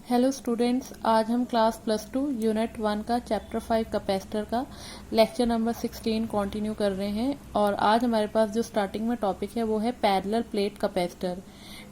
Hello students, आज हम class +2 unit 1 का चैप्टर 5 कैपेसिटर का लेक्चर नंबर 16 कंटिन्यू कर रहे हैं। और आज हमारे पास जो स्टार्टिंग में टॉपिक है वो है पैरेलल प्लेट कैपेसिटर।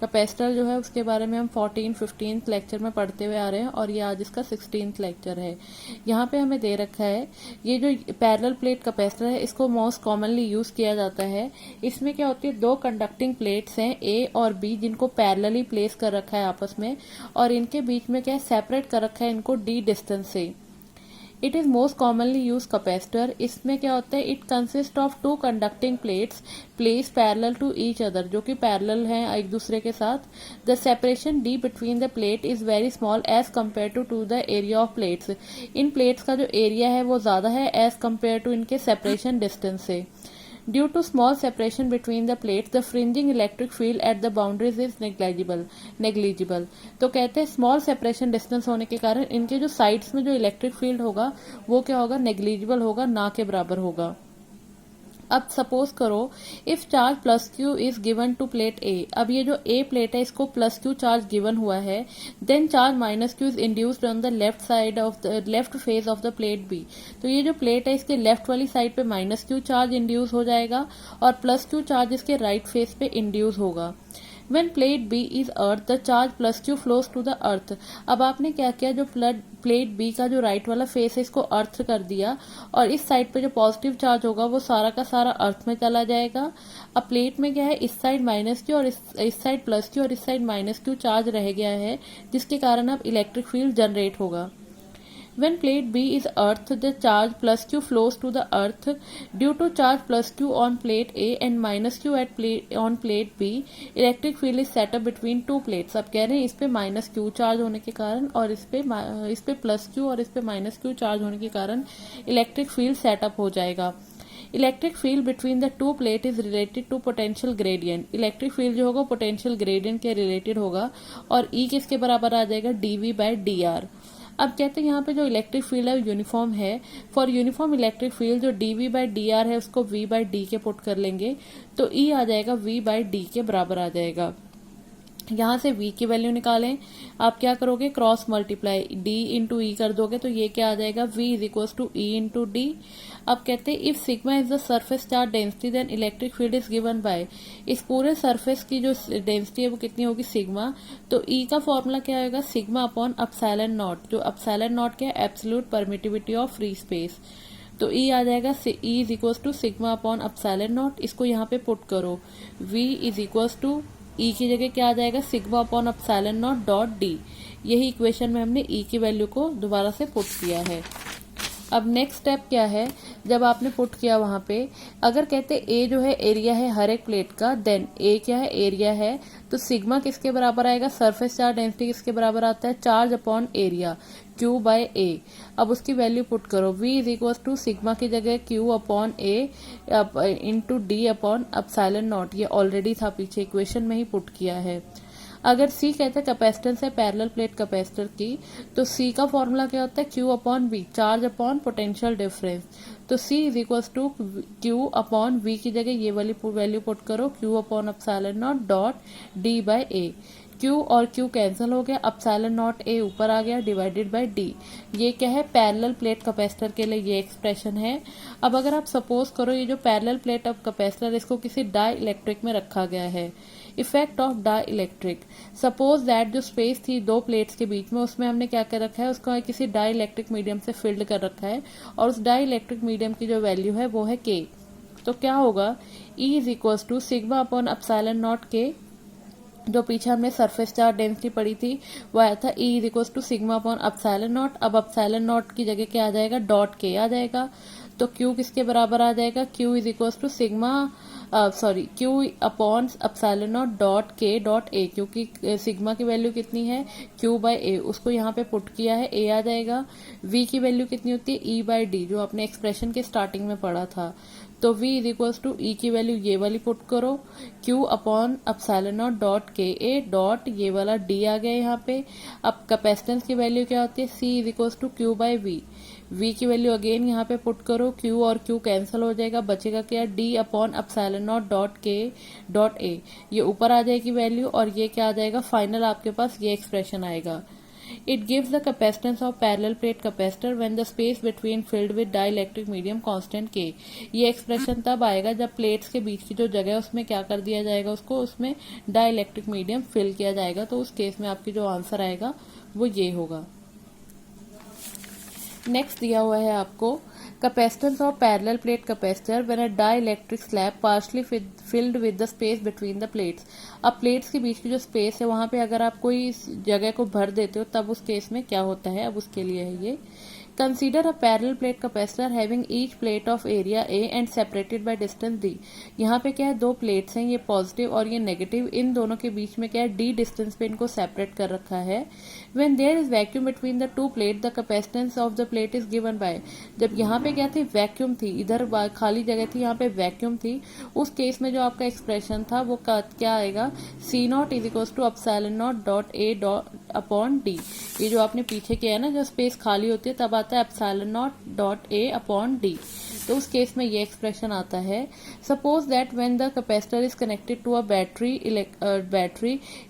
कैपेसिटर जो है उसके बारे में हम 14-15 लेक्चर में पढ़ते हुए आ रहे हैं और ये आज इसका 16th लेक्चर है। यहाँ पे हमें दे रखा है ये जो पैरेलल प्लेट कैपेसिटर है, इसको मोस्ट कॉमनली यूज किया जाता है। इसमें क्या होती है, दो कंडक्टिंग प्लेट्स हैं ए और बी, जिनको पैरेलली प्लेस कर रखा है आपस में, और इनके बीच में क्या है, सेपरेट कर रखा है इनको डी डिस्टेंस से। It is most commonly use capacitor. इसमें क्या होता है, it consist of two conducting plates place parallel to each other, जो कि पैरेलल हैं एक दूसरे के साथ। The separation D between the plate is very small as compare to the area of plates. इन प्लेट्स का जो एरिया है वो ज्यादा है एज कम्पेयर टू इनके सेपरेशन डिस्टेंस से। Due to small separation between the plates, the fringing electric field at the boundaries is negligible. तो कहते हैं स्मॉल सेपरेशन डिस्टेंस होने के कारण इनके जो साइड्स में जो इलेक्ट्रिक फील्ड होगा वो क्या होगा, नेग्लिजिबल होगा, ना के बराबर होगा। अब सपोज करो if charge +q is given to plate A. अब ये जो ए प्लेट है इसको +q चार्ज गिवन हुआ है, then charge -q is induced on the left side of the left face of the plate B. तो ये जो प्लेट है इसके लेफ्ट वाली साइड पे -q चार्ज इंड्यूस हो जाएगा और +q चार्ज इसके राइट फेस पे इंड्यूस होगा। When plate B is earth, the charge +q flows to the earth। अब आपने क्या किया, जो प्लेट B का जो राइट वाला फेस है इसको अर्थ कर दिया और इस साइड पे जो पॉजिटिव चार्ज होगा वो सारा का सारा अर्थ में चला जाएगा। अब प्लेट में क्या है, इस साइड -q और इस साइड +q और इस साइड -q चार्ज रह गया है, जिसके कारण अब इलेक्ट्रिक फील्ड जनरेट होगा। When plate B is earth, the charge +q flows to the earth. Due to charge +q on plate A and -q on plate B, electric field is set up between two plates। अब कह रहे हैं इस पे -q charge होने के कारण और इस पे +q और इस पे -q चार्ज होने के कारण इलेक्ट्रिक फील्ड सेटअप हो जाएगा। Electric field between the two plate is related to potential gradient. Electric field जो होगा पोटेंशियल ग्रेडियंट के रिलेटेड होगा और E किसके बराबर आ जाएगा, dV/dr। अब कहते हैं यहाँ पे जो इलेक्ट्रिक फील्ड है वो यूनिफॉर्म है। फॉर यूनिफॉर्म इलेक्ट्रिक फील्ड जो dV/dr है उसको V/d के पुट कर लेंगे तो E आ जाएगा V/d के बराबर आ जाएगा। यहाँ से V की वैल्यू निकालें, आप क्या करोगे, cross multiply D into E कर दोगे तो ये क्या आ जाएगा, V is equal to E into D। अब कहते हैं if sigma is the surface charge density then electric field is given by. इस पूरे सरफेस की जो डेंसिटी है वो कितनी होगी, सिग्मा। तो E का फॉर्मूला क्या आएगा, सिग्मा अपॉन एप्सिलॉन नॉट। जो एप्सिलॉन नॉट क्या है, absolute permittivity of free space. तो E आ जाएगा E is equal to sigma upon epsilon naught. इसको यहाँ पे पुट करो, V is equal to E की जगह क्या आ जाएगा, sigma upon epsilon naught dot D. यही इक्वेशन में हमने E की वैल्यू को दोबारा से पुट किया है। अब नेक्स्ट स्टेप क्या है, जब आपने पुट किया वहां पे, अगर कहते A जो है एरिया है हर एक प्लेट का, देन A क्या है, एरिया है, तो सिग्मा किसके बराबर आएगा, सरफेस चार्ज डेंसिटी किसके बराबर आता है, चार्ज अपॉन एरिया Q/A। अब उसकी वैल्यू पुट करो, V is equal to sigma की जगह Q upon A into D upon epsilon naught. ये ऑलरेडी था पीछे इक्वेशन में ही पुट किया है। अगर C कहते हैं कैपेसिटेंस है पैरेलल प्लेट कैपेसिटर की, तो C का फॉर्मूला क्या होता है, Q upon V, charge upon potential difference. तो C is equal to Q upon V की जगह ये वाली वैल्यू पुट करो, Q upon epsilon naught dot D/A। Q और Q कैंसिल हो गया, एप्सिलॉन नॉट A ऊपर आ गया, डिवाइडेड बाय D। ये क्या है, पैरेलल प्लेट कैपेसिटर के लिए ये एक्सप्रेशन है। अब अगर आप सपोज करो ये जो पैरेलल प्लेट ऑफ कैपेसिटर इसको किसी डाई इलेक्ट्रिक में रखा गया है, effect of dielectric. Suppose that जो स्पेस थी दो प्लेट्स के बीच में, उसमें हमने क्या कर रखा है, उसको किसी डाई इलेक्ट्रिक मीडियम से फिल्ड कर रखा है और उस डाई इलेक्ट्रिक मीडियम की जो वैल्यू है वो है K। तो क्या होगा, E is equal to sigma upon epsilon naught K। जो पीछे हमने सरफेस चार्ज डेंसिटी पढ़ी थी वो आया था E is equal to sigma upon epsilon naught. अब एप्सिलॉन नॉट की जगह क्या आ जाएगा, डॉट K आ जाएगा। तो Q किसके बराबर आ जाएगा, Q is equal to sigma Q upon epsilon naught dot K dot A, क्योंकि सिग्मा की वैल्यू कितनी है, Q/A, उसको यहाँ पे पुट किया है, A आ जाएगा। V की वैल्यू कितनी होती है, E/D, जो आपने एक्सप्रेशन के स्टार्टिंग में पढ़ा था। तो V is equal to E की वैल्यू ये वाली पुट करो, Q upon epsilon naught dot KA dot ये वाला D आ गया यहाँ पे। अब कैपेसिटेंस की वैल्यू क्या होती है, C is equal to Q/V। V की वैल्यू अगेन यहाँ पे पुट करो, Q और Q कैंसिल हो जाएगा, बचेगा क्या, D upon epsilon naught dot K dot A। ये ऊपर आ जाएगी वैल्यू और ये क्या आ जाएगा, फाइनल आपके पास ये एक्सप्रेशन आएगा। It gives the capacitance of parallel plate capacitor when the space between filled with dielectric medium constant K। ये एक्सप्रेशन तब आएगा जब प्लेट्स के बीच की जो जगह है उसमें क्या कर दिया जाएगा, उसको उसमें डाइलेक्ट्रिक मीडियम फिल किया जाएगा। तो उस केस में आपकी जो आंसर आएगा वो ये होगा। नेक्स्ट दिया हुआ है आपको capacitance of parallel plate capacitor when a dielectric slab partially filled with the space between the plates। अब प्लेट्स के बीच की जो स्पेस है वहां पे अगर आप कोई इस जगह को भर देते हो तब उस केस में क्या होता है, अब उसके लिए है ये। Consider a parallel plate capacitor having each plate of area A and separated by distance D। यहाँ पे क्या है, दो प्लेट्स हैं, ये पॉजिटिव और ये नेगेटिव, इन दोनों के बीच में क्या है, D डिस्टेंस पे इनको सेपरेट कर रखा है। When there is vacuum between the two plate, the capacitance of the plate is given by। जब यहाँ पे क्या थी, वैक्यूम थी, इधर खाली जगह थी, यहाँ पे वैक्यूम थी, उस केस में जो आपका एक्सप्रेशन था वो क्या आएगा, C naught is equal to epsilon naught dot A upon D। ये जो आपने पीछे किया है ना, जब स्पेस खाली होती है तब आता है epsilon naught dot A upon D। तो उस केस में ये एक्सप्रेशन आता है। Suppose that when the capacitor is connected to a battery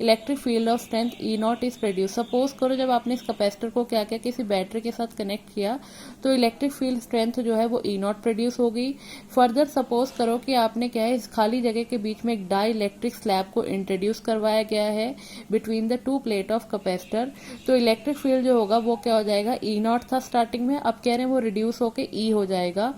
electric field of strength E naught is produce. Suppose करो जब आपने इस कैपेसिटर को क्या किया, किसी बैटरी के साथ कनेक्ट किया तो इलेक्ट्रिक फील्ड स्ट्रेंथ जो है वो ई नॉट प्रोड्यूस होगी। फर्दर सपोज करो कि आपने क्या है, इस खाली जगह के बीच में एक डाई इलेक्ट्रिक स्लैब को इंट्रोड्यूस करवाया गया है between the two plate of capacitor. तो इलेक्ट्रिक फील्ड जो होगा वो क्या हो जाएगा, ई नॉट था स्टार्टिंग में, अब कह रहे हैं वो रिड्यूस होके ई हो जाएगा।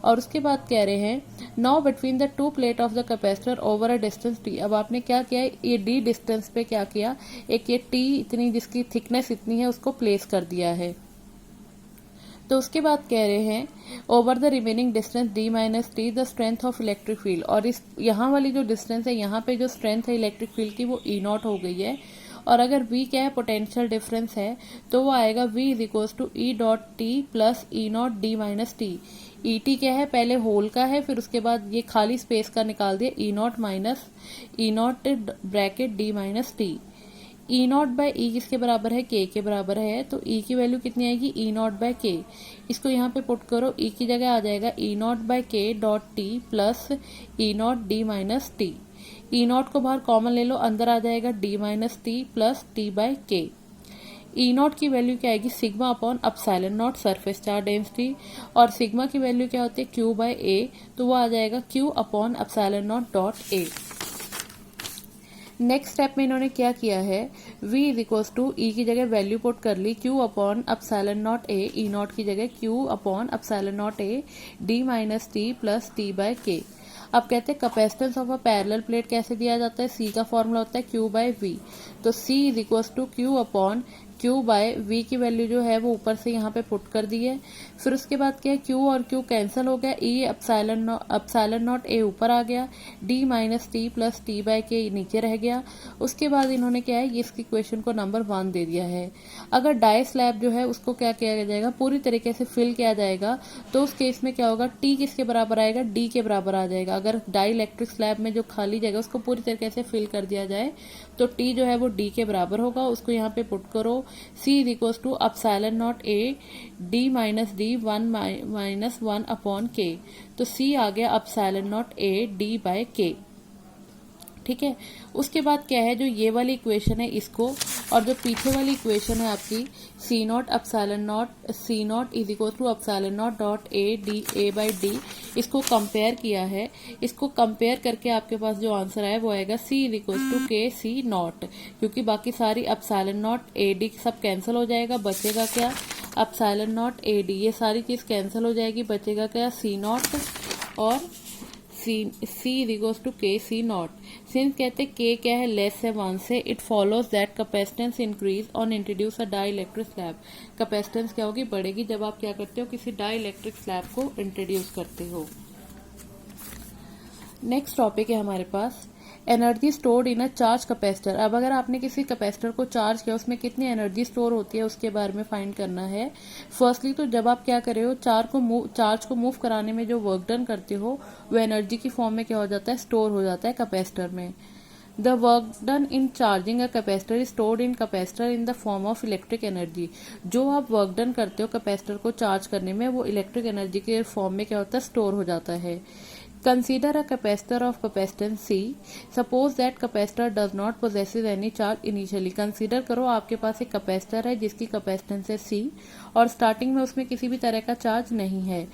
और उसके बाद कह रहे हैं now between the two plate of the capacitor over a distance T. अब आपने क्या किया, ये डी डिस्टेंस पे क्या किया, एक ये टी इतनी जिसकी थिकनेस इतनी है उसको प्लेस कर दिया है। तो उसके बाद कह रहे हैं over the remaining distance D minus T the strength of electric field. और इस यहाँ वाली जो डिस्टेंस है, यहाँ पे जो स्ट्रेंथ है इलेक्ट्रिक फील्ड की वो ई नॉट हो गई है। और अगर V क्या है, पोटेंशियल डिफरेंस है, तो वो आएगा V is equal to E dot T plus E naught D minus T. E T क्या है, पहले होल का है, फिर उसके बाद ये खाली स्पेस का निकाल दिया, E naught minus E naught bracket D minus T. E naught by E किसके बराबर है, के के बराबर है, तो ई की वैल्यू कितनी आएगी, ई नॉट बाय के। इसको यहाँ पे पुट करो, ई की जगह आ जाएगा E naught by K dot T plus E naught D minus T. E naught को बाहर कॉमन ले लो, अंदर आ जाएगा D minus T plus T by K. E naught की वैल्यू क्या आएगी, sigma upon epsilon naught surface charge density, और सिग्मा की वैल्यू क्या होती है, क्यू बाय ए, तो वो आ जाएगा Q upon epsilon naught dot A. Next step में इन्होंने क्या किया है, v is equal to E की जगह वैल्यू पुट कर ली, q upon epsilon naught A, E naught की जगह q upon epsilon naught A D minus T plus T by K. अब कहते हैं capacitance of a parallel plate कैसे दिया जाता है, C का फॉर्मूला होता है Q बाय V। तो C is equal to Q upon Q by V की वैल्यू जो है वो ऊपर से यहाँ पे पुट कर दी है। फिर उसके बाद क्या है, Q और Q कैंसिल हो गया, E एप्सिलॉन नॉट A ऊपर आ गया, D minus T plus T by K नीचे रह गया। उसके बाद इन्होंने क्या है, इस इक्वेशन को नंबर 1 दे दिया है। अगर डाई स्लैब जो है उसको क्या किया जाएगा, पूरी तरीके से फिल किया जाएगा, तो उस केस में क्या होगा, T किसके बराबर आएगा, D के बराबर आ जाएगा। अगर डाई इलेक्ट्रिक स्लैब में जो खाली जगह उसको पूरी तरीके से फिल कर दिया जाए तो T जो है वो D के बराबर होगा। उसको यहाँ पे पुट करो, C is equal to epsilon naught A D minus D 1 minus 1 upon K. तो C आ गया epsilon naught A D by K. ठीक है, उसके बाद क्या है, जो ये वाली इक्वेशन है इसको, और जो पीछे वाली इक्वेशन है आपकी C naught epsilon naught C naught is equal to epsilon naught dot A by D, इसको कंपेयर किया है। इसको कंपेयर करके आपके पास जो आंसर आया वो आएगा C is equal to K C not, क्योंकि बाकी सारी एप्सिलॉन नॉट AD सब कैंसिल हो जाएगा, बचेगा क्या, एप्सिलॉन नॉट AD, ये सारी चीज कैंसिल हो जाएगी, बचेगा क्या, C नॉट और C is equal to K C naught. Since कहते हैं K क्या है, लेस है 1 से, it follows that capacitance increase on introduce a dielectric slab. Capacitance क्या होगी, बढ़ेगी जब आप क्या करते हो, किसी डाई इलेक्ट्रिक स्लैब को इंट्रोड्यूस करते हो। नेक्स्ट टॉपिक है हमारे पास energy stored in a charge capacitor. अब अगर आपने किसी कैपेसिटर को चार्ज किया, उसमें कितनी एनर्जी स्टोर होती है उसके बारे में फाइंड करना है। फर्स्टली तो जब आप क्या कर रहे हो, चार्ज को मूव कराने में जो वर्क डन करते हो वो एनर्जी की फॉर्म में क्या हो जाता है, स्टोर हो जाता है कैपेसिटर में। The work done in charging a capacitor is stored in capacitor in the form of electric energy. जो आप वर्क डन करते हो कैपेसिटर को चार्ज करने में, वो इलेक्ट्रिक एनर्जी के फॉर्म में क्या होता है, स्टोर हो जाता है। Consider a capacitor of capacitance C. Suppose that capacitor does not possesses any charge initially. Consider करो आपके पास एक कैपेसिटर है जिसकी कैपेसिटेंस है C और स्टार्टिंग में उसमें किसी भी तरह का चार्ज नहीं है.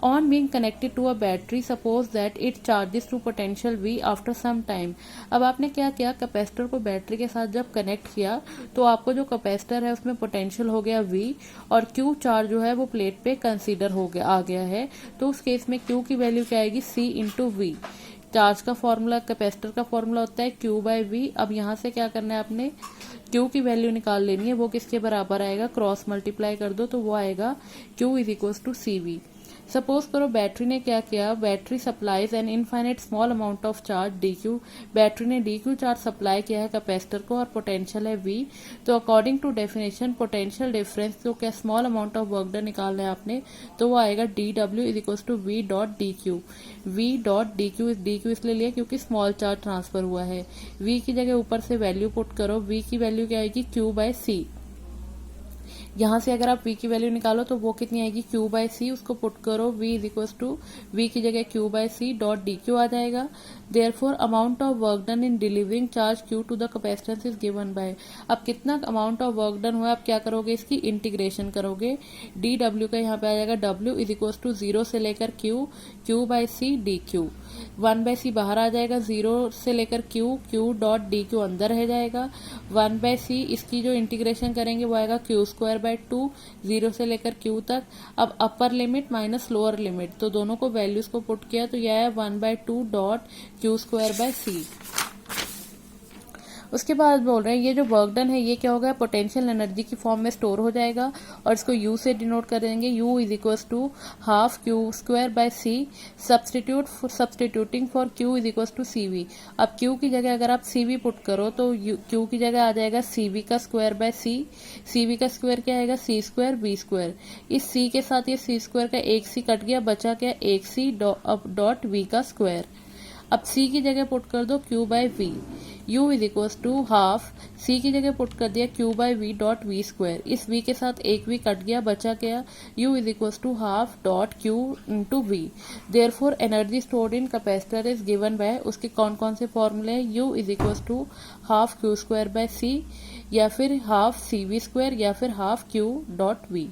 On being connected to a battery, suppose that it charges to potential V after some time. अब आपने क्या किया, कैपेसिटर को बैटरी के साथ जब कनेक्ट किया तो आपको जो कैपेसिटर है उसमें पोटेंशियल हो गया V और Q चार्ज जो है वो प्लेट पे कंसीडर हो गया आ गया है. तो उस केस में Q की वैल्यू क्या आएगी, C इंटू वी. चार्ज का फॉर्मूला, कैपेसिटर का फॉर्मूला होता है Q बाई वी. अब यहाँ से क्या करना है, आपने Q की वैल्यू निकाल लेनी है. वो किसके बराबर आएगा, क्रॉस मल्टीप्लाई कर दो तो वो आएगा Q is equal to C V. Suppose करो बैटरी ने क्या किया, battery supplies an infinite small amount of charge DQ. Battery ने DQ चार्ज सप्लाई किया है कैपेसिटर को और पोटेंशियल है V. तो according to definition potential difference तो क्या small amount of work done निकालना है आपने, तो वो आएगा DW is equal to V dot DQ. V dot DQ इसलिए लिया क्योंकि स्मॉल चार्ज ट्रांसफर हुआ है. V की जगह ऊपर से वैल्यू पुट करो, V की वैल्यू क्या आएगी, Q बाय C. यहाँ से अगर आप V की वैल्यू निकालो तो वो कितनी आएगी, Q बाय C. उसको पुट करो, V is equal to V की जगह Q by C dot DQ आ जाएगा. Therefore amount of work done in delivering charge Q to the capacitance is given by. अब कितना अमाउंट ऑफ वर्क डन हुआ, आप क्या करोगे, इसकी इंटीग्रेशन करोगे. DW का यहाँ पे आ जाएगा W इज इक्वल टू 0 से लेकर Q by C DQ. 1 by C बाहर आ जाएगा, 0 से लेकर Q डॉट DQ अंदर रह जाएगा. 1 बाय C इसकी जो इंटीग्रेशन करेंगे वो आएगा Q स्क्वायर बाय 2, 0 से लेकर Q तक. अब upper limit minus lower limit, तो दोनों को वैल्यूज को पुट किया तो यह है 1 by 2 dot Q square by C. उसके बाद बोल रहे हैं ये जो वर्क डन है ये क्या होगा, पोटेंशियल एनर्जी की फॉर्म में स्टोर हो जाएगा और इसको U से डिनोट कर देंगे. U is equal to half Q square by C. Substituting for Q is equal to CV. अब Q की जगह अगर आप CV पुट करो तो Q की जगह आ जाएगा CV का स्क्वायर बाय C. CV का स्क्वायर क्या आएगा, C स्क्वायर V स्क्वायर. इस C के साथ ये C स्क्वायर का एक C कट गया, बचा क्या, एक C डॉट V का स्क्वायर. अब C की जगह पुट कर दो Q by V. U is equal to half, C की जगह पुट कर दिया Q by V dot V square. इस V के साथ एक V कट गया, बचा क्या, U is equal to half dot Q into V. Therefore energy stored in capacitor is given by, उसके कौन कौन से फॉर्मूले हैं, U is equal to half Q square by C या फिर हाफ CV स्क्वायर या फिर हाफ Q डॉट V.